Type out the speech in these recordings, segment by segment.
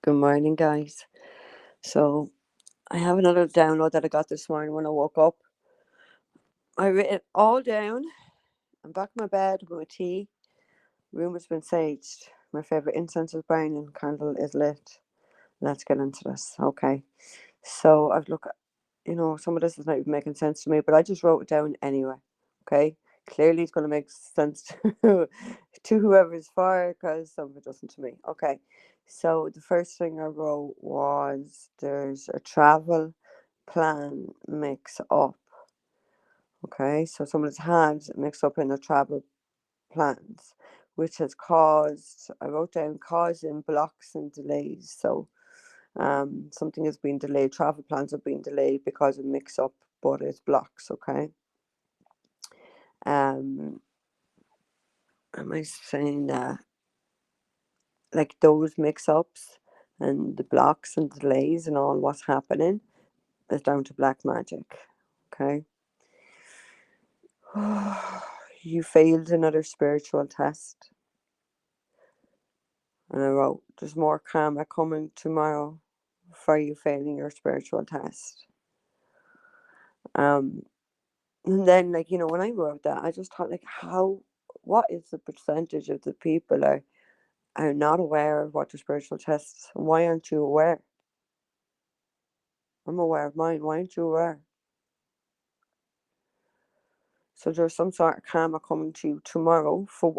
Good morning, guys. So, I have another download that I got this morning when I woke up. I wrote it all down. I'm back in my bed with my tea. Room has been saged. My favourite incense is burning. Candle is lit. Let's get into this. Okay. So, I've looked, some of this is not even making sense to me, but I just wrote it down anyway. Okay. Clearly, it's going to make sense to whoever's for it, because some of it doesn't to me. Okay. So, the first thing I wrote was there's a travel plan mix up. Okay, so someone's had mix up in their travel plans, which has caused, I wrote down, causing blocks and delays. So something has been delayed, travel plans have been delayed because of mix up, but it's blocks. Okay. Am I saying that like those mix ups and the blocks and delays and all what's happening is down to black magic? Okay. You failed another spiritual test. And I wrote, there's more karma coming tomorrow for you failing your spiritual test. And then, when I wrote that, I just thought, what is the percentage of the people are not aware of what the spiritual tests? Why aren't you aware? I'm aware of mine. Why aren't you aware? So there's some sort of karma coming to you tomorrow for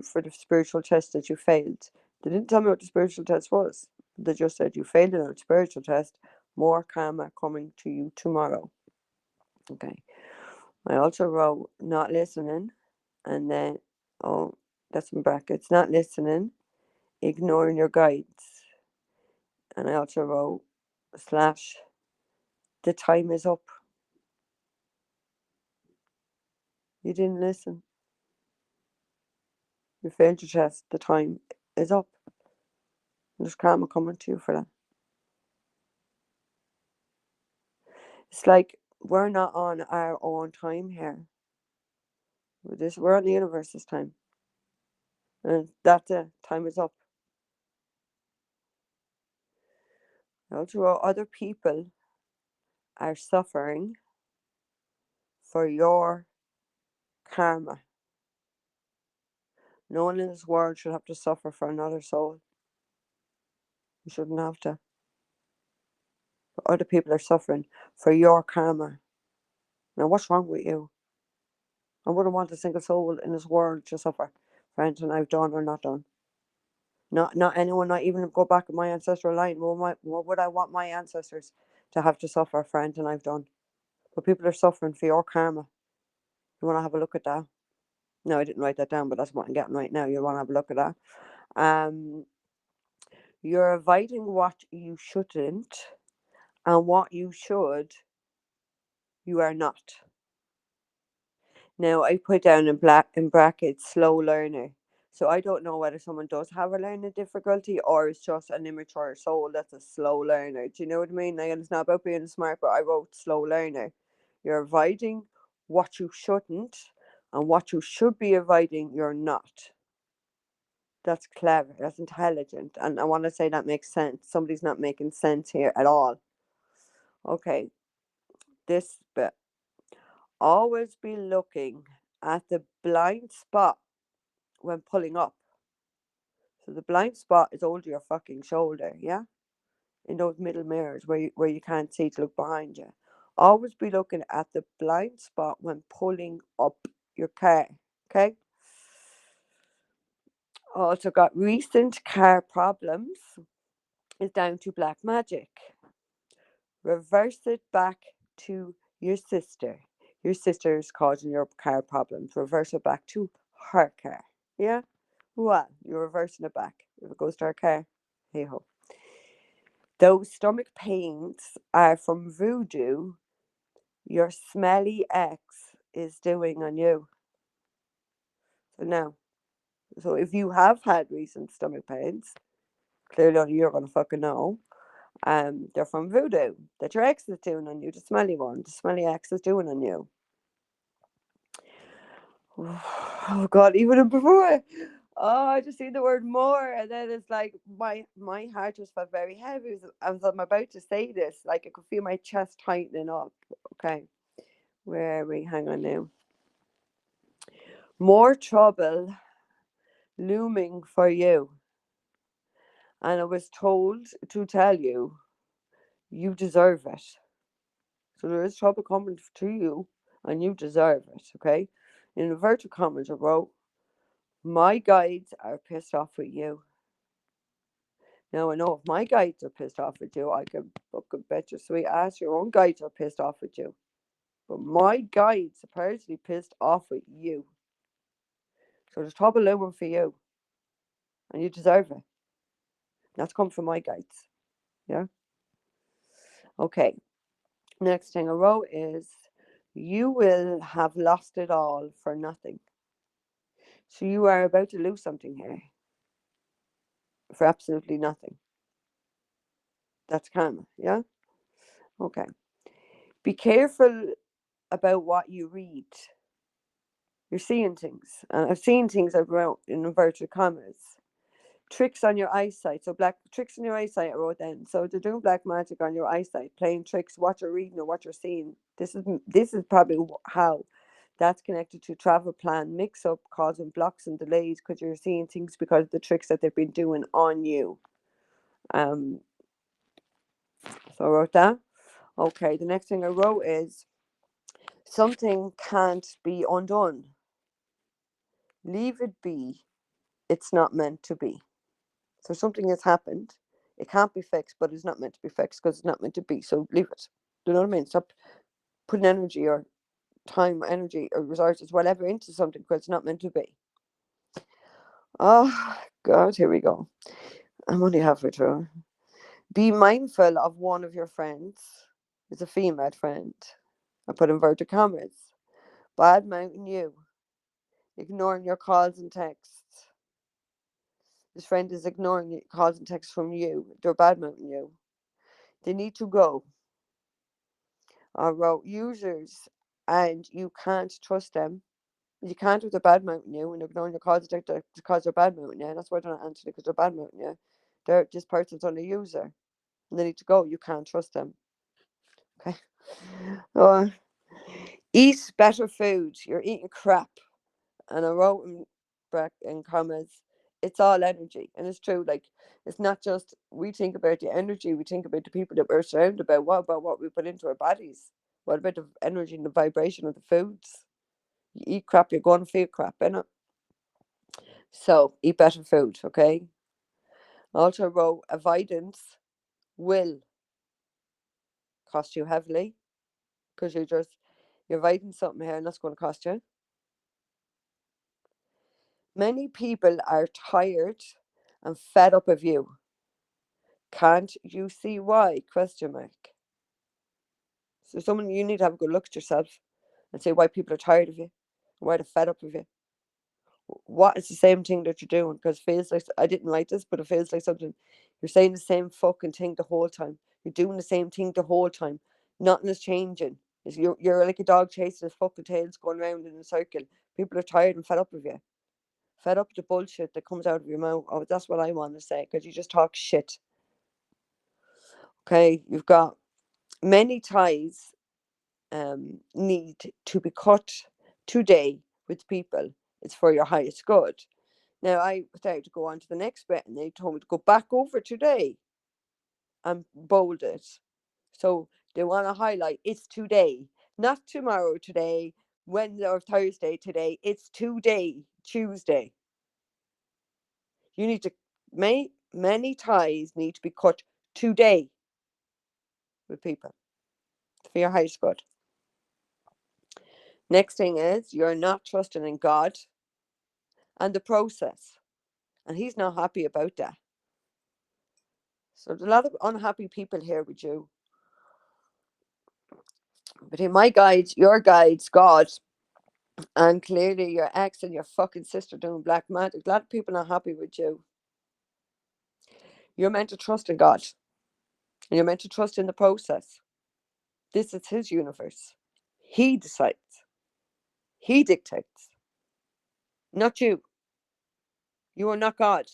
for the spiritual test that you failed. They didn't tell me what the spiritual test was. They just said you failed in a spiritual test. More karma coming to you tomorrow. Okay. I also wrote not listening, and then that's in brackets. Not listening, ignoring your guides, and I also wrote slash the time is up. You didn't listen. You failed your test. The time is up. There's karma coming to you for that. It's like we're not on our own time here. We're on the universe's time, and that's it. Time is up. I also wrote other people are suffering for your karma. No one in this world should have to suffer for another soul. You shouldn't have to. But other people are suffering for your karma. Now, what's wrong with you? I wouldn't want a single soul in this world to suffer for anything I've done or not done. Not anyone, not even go back in my ancestral line. What would I want my ancestors to have to suffer for anything I've done? But people are suffering for your karma. You want to have a look at that? No, I didn't write that down, but that's what I'm getting right now. You want to have a look at that? You're avoiding what you shouldn't, and what you should, you are not. Now, I put down in brackets slow learner. So I don't know whether someone does have a learning difficulty or it's just an immature soul that's a slow learner. Do you know what I mean? Like, it's not about being smart, but I wrote slow learner. You're avoiding what you shouldn't, and what you should be avoiding, you're not. That's clever. That's intelligent. And I want to say that makes sense. Somebody's not making sense here at all. Okay, this bit. Always be looking at the blind spot when pulling up. So the blind spot is over your fucking shoulder, yeah? In those middle mirrors where you can't see to look behind you. Always be looking at the blind spot when pulling up your car, okay? Also got recent car problems is down to black magic. Reverse it back to your sister. Your sister is causing your car problems. Reverse it back to her car. Yeah? Well, you're reversing it back. If it goes to her car, hey ho. Those stomach pains are from voodoo your smelly ex is doing on you. So now, so if you have had recent stomach pains, clearly only you're gonna fucking know. They're from voodoo that your ex is doing on you, the smelly one, the smelly ex is doing on you. Oh God, even before Oh, I just see the word more, and then it's like my heart just felt very heavy as I'm about to say this. Like I could feel my chest tightening up. Okay, where are we? Hang on now. More trouble looming for you, and I was told to tell you you deserve it. So there is trouble coming to you, and you deserve it. Okay. In inverted commas, I wrote, "My guides are pissed off with you." Now I know if my guides are pissed off with you, I can fucking bet your sweet ass your own guides are pissed off with you. But my guides are personally pissed off with you. So there's trouble looming for you. And you deserve it. That's come from my guides. Yeah? Okay. Next thing I wrote is you will have lost it all for nothing. So you are about to lose something here for absolutely nothing. That's karma, yeah? Okay. Be careful about what you read. You're seeing things. And I've seen things I wrote in inverted commas. Tricks on your eyesight. So black tricks on your eyesight I wrote then. So they're doing black magic on your eyesight, playing tricks, what you're reading or what you're seeing. This is probably how that's connected to travel plan mix up, causing blocks and delays because you're seeing things because of the tricks that they've been doing on you. Um, so I wrote that. Okay, the next thing I wrote is something can't be undone. Leave it be. It's not meant to be. So something has happened. It can't be fixed, but it's not meant to be fixed because it's not meant to be. So leave it. Do you know what I mean? Stop putting energy or time, energy or resources, whatever, into something because it's not meant to be. Oh, God, here we go. I'm only halfway through. Be mindful of one of your friends. It's a female friend. I put inverted commas. Bad mouthing you. Ignoring your calls and texts. This friend is ignoring calls and texts from you. They're bad mouthing you. They need to go. I wrote users, and you can't trust them. You can't if they're bad mouthing you and ignoring your calls and texts because they're bad mouthing you. That's why they're not answering because they're bad mouthing you. This person's on a user, and they need to go. You can't trust them. Okay. Uh, Eat better food. You're eating crap. And I wrote in commas, it's all energy. And it's true, like, it's not just we think about the energy, we think about the people that we're surrounded by. What about what we put into our bodies? What about the energy and the vibration of the foods? You eat crap, you're going to feel crap, innit? So eat better food, okay? I also wrote avoidance will cost you heavily because you're avoiding something here and that's going to cost you. Many people are tired and fed up of you. Can't you see why? Question mark. So someone you need to have a good look at yourself and say why people are tired of you, why they're fed up of you. What is the same thing that you're doing? Because it feels like I didn't write this, but it feels like something you're saying the same fucking thing the whole time. You're doing the same thing the whole time. Nothing is changing. You're like a dog chasing his fucking tails going around in a circle. People are tired and fed up of you. Fed up with the bullshit that comes out of your mouth. Oh, that's what I want to say because you just talk shit. Okay, you've got many ties need to be cut today with people. It's for your highest good. Now, I started to go on to the next bit, and they told me to go back over today and bold it. So they want to highlight it's today, not tomorrow today, Wednesday or Thursday today. It's today, Tuesday. You need to, many ties need to be cut today with people for your highest good. Next thing is you're not trusting in God and the process. And he's not happy about that. So there's a lot of unhappy people here with you. Between my guides, your guides, God, and clearly your ex and your fucking sister doing black magic. A lot of people not happy with you. You're meant to trust in God. And you're meant to trust in the process. This is his universe. He decides. He dictates. Not you. You are not God.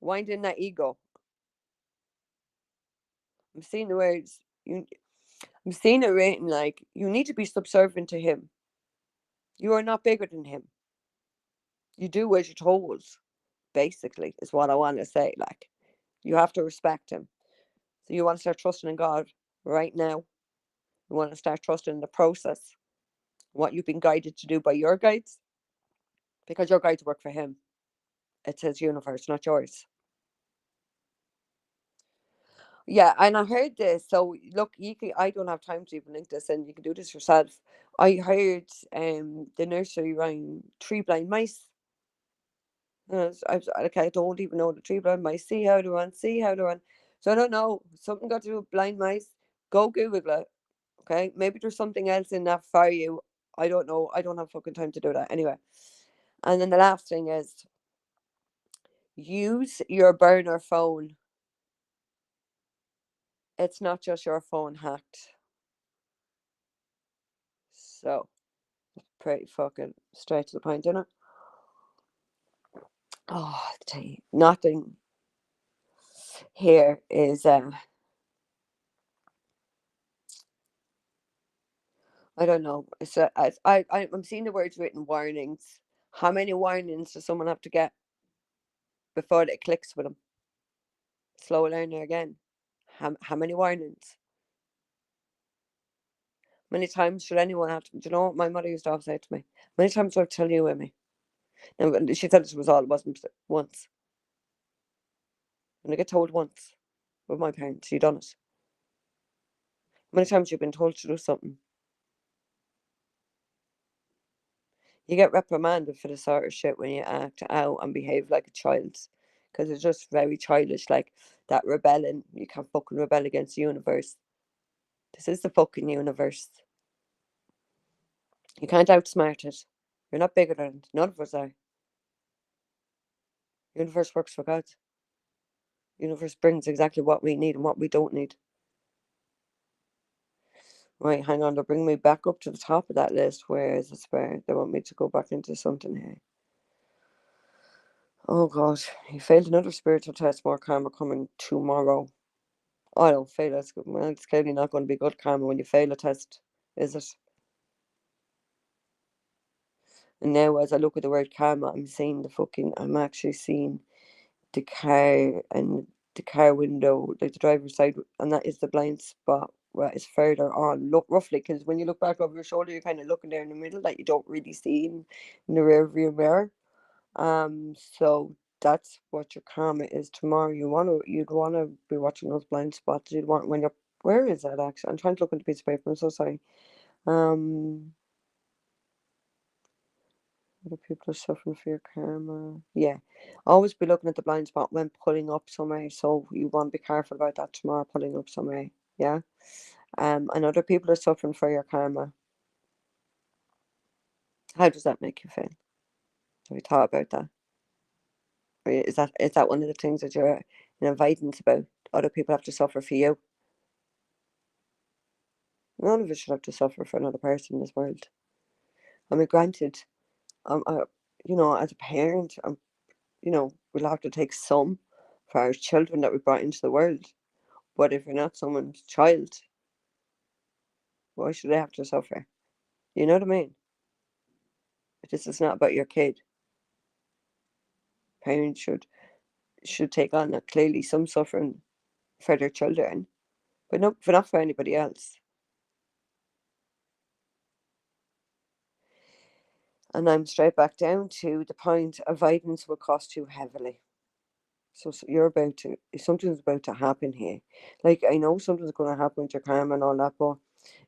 Wind in that ego. I'm seeing the words. I'm seeing it written like you need to be subservient to him. You are not bigger than him. You do as you're told, basically, is what I want to say. Like, you have to respect him. So you want to start trusting in God right now. You want to start trusting in the process, what you've been guided to do by your guides, because your guides work for him. It's his universe, not yours. Yeah, and I heard this. So look, you can, I don't have time to even link this in. You can do this yourself. I heard the nursery rhyme Three Blind Mice. Like, I don't even know the tree blind mice. See how to run, see how to run. So I don't know. Something got to do with blind mice. Go Google it. Okay. Maybe there's something else in that for you. I don't know. I don't have fucking time to do that. Anyway. And then the last thing is use your burner phone. It's not just your phone hacked. So pretty fucking straight to the point, isn't it? Oh, I'll tell you, nothing here is I don't know. It's I'm seeing the words written warnings. How many warnings does someone have to get before it clicks with them? Slow learner again. How many warnings? Many times should anyone have to? Do you know what my mother used to always say to me? Many times do I tell you with me? And she said it was all. It wasn't once. When I get told once with my parents, you done it. Many times you've been told to do something. You get reprimanded for the sort of shit when you act out and behave like a child. Because it's just very childish, like that rebelling. You can't fucking rebel against the universe. This is the fucking universe. You can't outsmart it. You're not bigger than it. None of us are. The universe works for God. The universe brings exactly what we need and what we don't need. Right, hang on. They'll bring me back up to the top of that list. Where is it? Where they want me to go back into something here. Oh God, you failed another spiritual test. More karma coming tomorrow. Oh, I don't fail. That's good. Well, it's clearly not going to be good karma when you fail a test, is it? And now, as I look at the word karma, I'm actually seeing the car and the car window, like the driver's side, and that is the blind spot. Well, it's further on, look roughly, because when you look back over your shoulder, you're kind of looking there in the middle that you don't really see in the rear view mirror. So that's what your karma is tomorrow. You'd wanna be watching those blind spots. You'd want when you're where is that actually? I'm trying to look at the piece of paper. I'm so sorry. Um, other people are suffering for your karma. Yeah, always be looking at the blind spot when pulling up somewhere. So you want to be careful about that tomorrow, pulling up somewhere. Yeah. And other people are suffering for your karma. How does that make you feel? Have you thought about that? Or is that one of the things that you're in avoidance about? Other people have to suffer for you. None of us should have to suffer for another person in this world. I mean, granted, I, as a parent, we'll have to take some for our children that we brought into the world. But if you're not someone's child, why should they have to suffer? You know what I mean? This is not about your kid. Parents should take on that clearly some suffering for their children, but not for anybody else. And I'm straight back down to the point: avoidance will cost you heavily. So you're about to, something's about to happen here. Like, I know something's going to happen with your karma and all that, but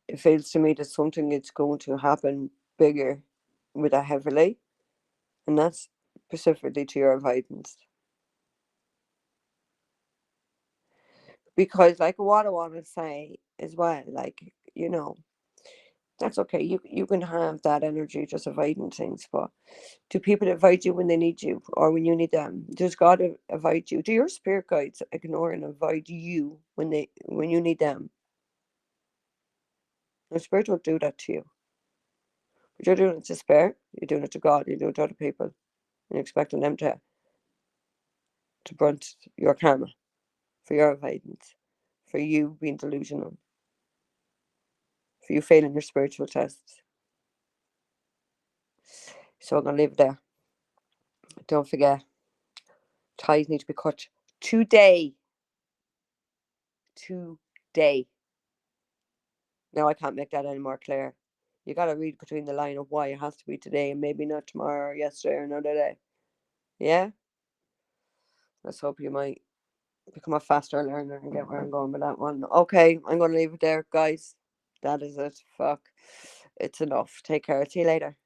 it feels to me that something is going to happen bigger with that heavily, and that's specifically to your avoidance. Because, like, what I want to say as well, like, that's okay. You can have that energy just avoiding things, but do people avoid you when they need you or when you need them? Does God avoid you? Do your spirit guides ignore and avoid you when you need them? The spirit will do that to you. But you're doing it to spirit, you're doing it to God, you're doing it to other people, and you're expecting them to to brunt your karma for your avoidance, for you being delusional, for you failing your spiritual tests. So I'm going to leave it there. Don't forget, ties need to be cut today. Today. Now I can't make that any more clear. You got to read between the line of why it has to be today and maybe not tomorrow or yesterday or another day. Yeah? Let's hope you might become a faster learner and get where I'm going with that one. Okay, I'm going to leave it there, guys. That is it. Fuck. It's enough. Take care. See you later.